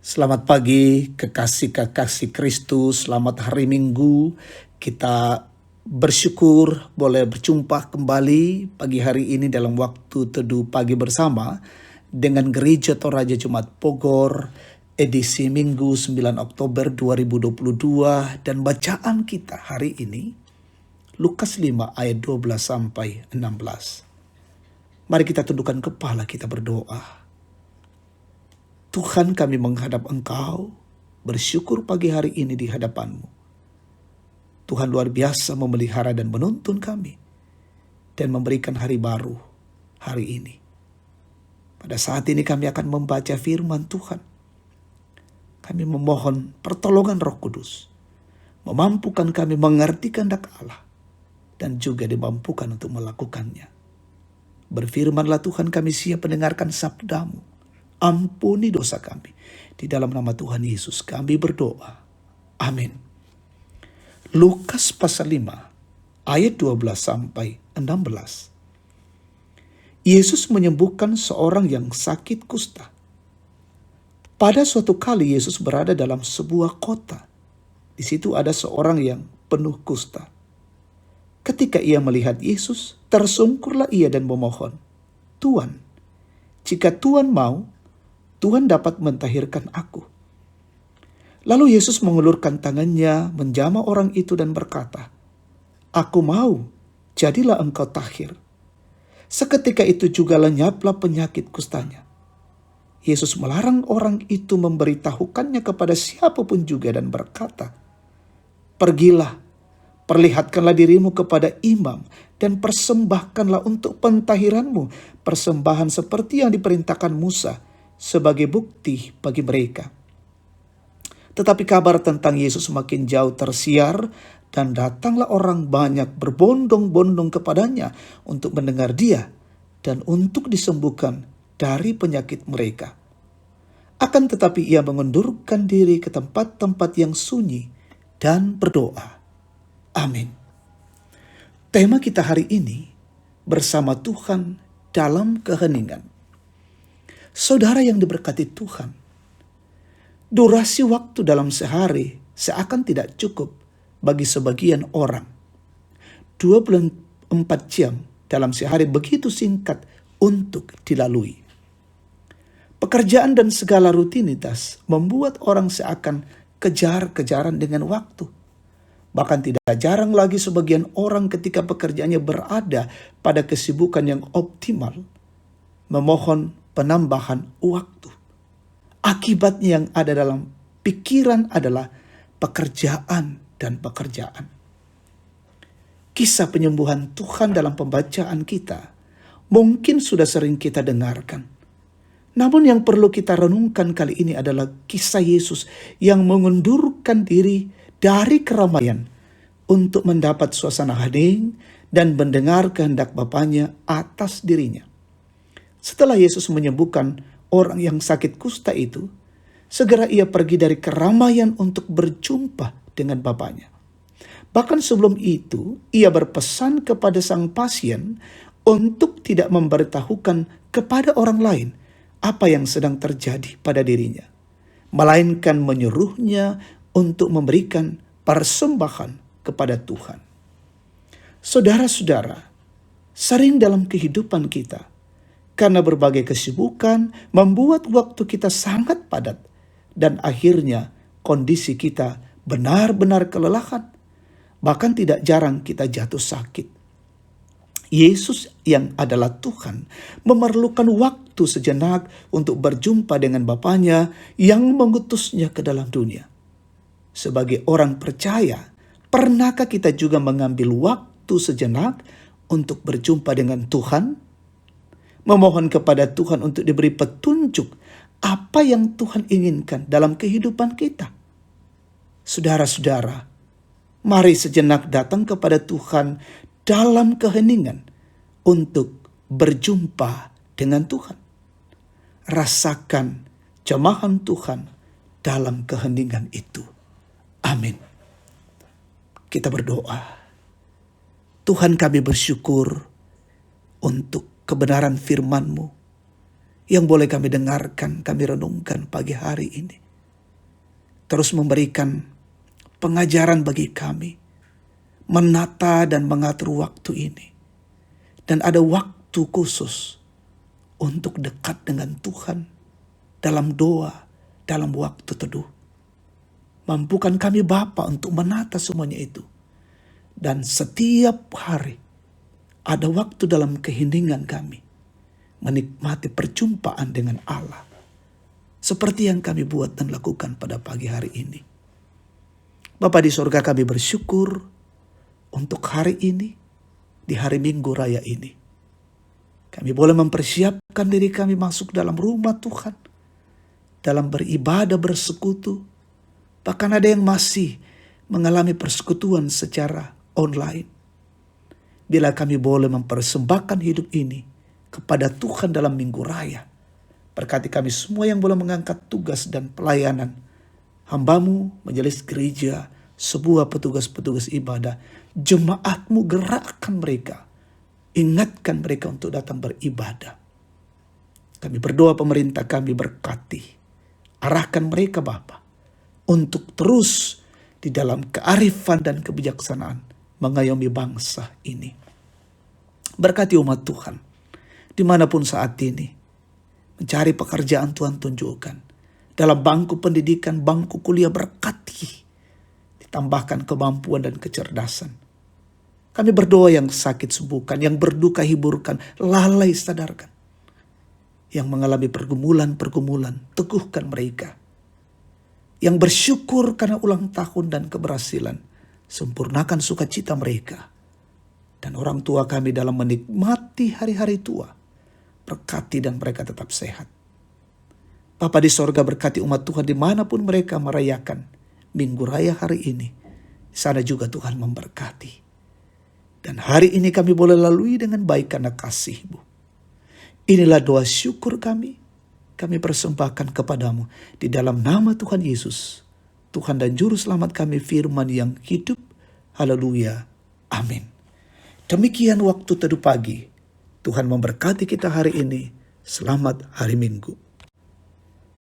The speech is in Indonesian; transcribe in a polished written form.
Selamat pagi, kekasih-kekasih Kristus. Selamat hari Minggu. Kita bersyukur boleh berjumpa kembali pagi hari ini dalam waktu teduh pagi bersama dengan Gereja Toraja Jumat Bogor, edisi Minggu 9 Oktober 2022. Dan bacaan kita hari ini, Lukas 5 ayat 12 sampai 16. Mari kita tundukkan kepala, kita berdoa. Tuhan, kami menghadap Engkau, bersyukur pagi hari ini di hadapan-Mu. Tuhan luar biasa memelihara dan menuntun kami, dan memberikan hari baru hari ini. Pada saat ini kami akan membaca firman Tuhan. Kami memohon pertolongan Roh Kudus, memampukan kami mengerti kehendak Allah, dan juga dimampukan untuk melakukannya. Berfirmanlah Tuhan, kami siap mendengarkan sabda-Mu. Ampuni dosa kami. Di dalam nama Tuhan Yesus kami berdoa. Amin. Lukas pasal 5 ayat 12 sampai 16. Yesus menyembuhkan seorang yang sakit kusta. Pada suatu kali Yesus berada dalam sebuah kota. Di situ ada seorang yang penuh kusta. Ketika ia melihat Yesus, tersungkurlah ia dan memohon, "Tuan, jika Tuan mau, Tuhan dapat mentahirkan aku." Lalu Yesus mengulurkan tangannya, menjamah orang itu dan berkata, "Aku mau, jadilah engkau tahir." Seketika itu juga lenyaplah penyakit kustanya. Yesus melarang orang itu memberitahukannya kepada siapapun juga dan berkata, "Pergilah, perlihatkanlah dirimu kepada imam dan persembahkanlah untuk pentahiranmu persembahan seperti yang diperintahkan Musa sebagai bukti bagi mereka." Tetapi kabar tentang Yesus semakin jauh tersiar dan datanglah orang banyak berbondong-bondong kepadanya untuk mendengar dia dan untuk disembuhkan dari penyakit mereka. Akan tetapi ia mengundurkan diri ke tempat-tempat yang sunyi dan berdoa. Amin. Tema kita hari ini, bersama Tuhan dalam keheningan. Saudara yang diberkati Tuhan, durasi waktu dalam sehari seakan tidak cukup bagi sebagian orang. 24 jam dalam sehari begitu singkat untuk dilalui. Pekerjaan dan segala rutinitas membuat orang seakan kejar-kejaran dengan waktu. Bahkan tidak jarang lagi sebagian orang ketika pekerjaannya berada pada kesibukan yang optimal, memohon penambahan waktu. Akibatnya yang ada dalam pikiran adalah pekerjaan dan pekerjaan. Kisah penyembuhan Tuhan dalam pembacaan kita mungkin sudah sering kita dengarkan. Namun yang perlu kita renungkan kali ini adalah kisah Yesus yang mengundurkan diri dari keramaian untuk mendapat suasana hening dan mendengar kehendak Bapanya atas dirinya. Setelah Yesus menyembuhkan orang yang sakit kusta itu, segera ia pergi dari keramaian untuk berjumpa dengan Bapanya. Bahkan sebelum itu, ia berpesan kepada sang pasien untuk tidak memberitahukan kepada orang lain apa yang sedang terjadi pada dirinya, melainkan menyuruhnya untuk memberikan persembahan kepada Tuhan. Saudara-saudara, sering dalam kehidupan kita, karena berbagai kesibukan membuat waktu kita sangat padat dan akhirnya kondisi kita benar-benar kelelahan. Bahkan tidak jarang kita jatuh sakit. Yesus yang adalah Tuhan memerlukan waktu sejenak untuk berjumpa dengan Bapanya yang mengutusnya ke dalam dunia. Sebagai orang percaya, pernahkah kita juga mengambil waktu sejenak untuk berjumpa dengan Tuhan? Memohon kepada Tuhan untuk diberi petunjuk apa yang Tuhan inginkan dalam kehidupan kita. Saudara-saudara, mari sejenak datang kepada Tuhan dalam keheningan untuk berjumpa dengan Tuhan. Rasakan jamahan Tuhan dalam keheningan itu. Amin. Kita berdoa. Tuhan, kami bersyukur untuk kebenaran firman-Mu yang boleh kami dengarkan, kami renungkan pagi hari ini. terus memberikan pengajaran bagi kami, menata dan mengatur waktu ini. Dan ada waktu khusus untuk dekat dengan Tuhan dalam doa, dalam waktu teduh. Mampukan kami Bapa untuk menata semuanya itu. Dan setiap hari ada waktu dalam keheningan kami menikmati perjumpaan dengan Allah. Seperti yang kami buat dan lakukan pada pagi hari ini. Bapa di sorga, kami bersyukur untuk hari ini, di hari Minggu Raya ini. Kami boleh mempersiapkan diri kami masuk dalam rumah Tuhan, dalam beribadah bersekutu. Bahkan ada yang masih mengalami persekutuan secara online. Bila kami boleh mempersembahkan hidup ini kepada Tuhan dalam Minggu Raya, berkati kami semua yang boleh mengangkat tugas dan pelayanan hamba-Mu, majelis gereja, sebuah petugas-petugas ibadah. Jemaat-Mu, gerakkan mereka, ingatkan mereka untuk datang beribadah. Kami berdoa pemerintah kami berkati, arahkan mereka Bapa, untuk terus di dalam kearifan dan kebijaksanaan mengayomi bangsa ini. Berkati umat Tuhan, dimanapun saat ini, mencari pekerjaan Tuhan tunjukkan. Dalam bangku pendidikan, bangku kuliah berkati, ditambahkan kemampuan dan kecerdasan. Kami berdoa yang sakit sembuhkan, yang berduka hiburkan, lalai sadarkan. Yang mengalami pergumulan-pergumulan, teguhkan mereka. Yang bersyukur karena ulang tahun dan keberhasilan, sempurnakan sukacita mereka. Dan orang tua kami dalam menikmati hari-hari tua, berkati dan mereka tetap sehat. Bapa di sorga, berkati umat Tuhan dimanapun mereka merayakan Minggu Raya hari ini. Sana juga Tuhan memberkati. Dan hari ini kami boleh lalui dengan baik karena kasih-Mu. Inilah doa syukur kami persembahkan kepadamu di dalam nama Tuhan Yesus, Tuhan dan Juru Selamat kami, firman yang hidup. Haleluya. Amin. Demikian waktu teduh pagi. Tuhan memberkati kita hari ini. Selamat hari Minggu.